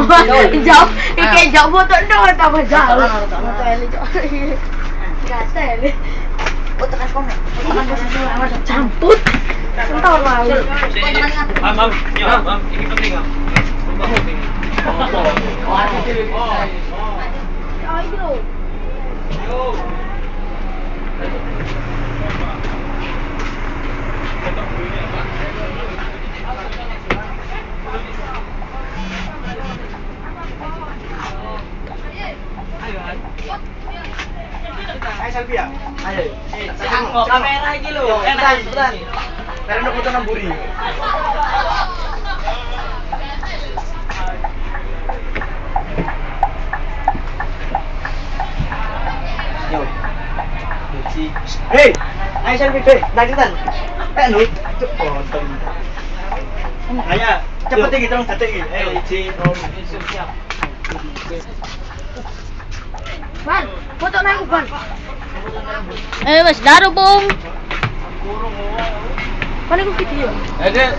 Jauh, kayak jauh foto dong tambah jauh. Foto ini jauh. Gatel. Oh tekan kono. Tekan posisi awal camput. Entar mau. Mam, ini penting, Mam. Penting. Ayo. Ayo selfie ya? Ayo. Kamera iki lho. Cepetan. Karena udah foto namburi. Yo. Hei, ayo selfie deh. Lanjutan. Lu cepet. Ayo, cepet iki terus detik iki. Ayo, 1 siap. Ban, foto nang ban. Wes daru, Bung. Paling video. Ada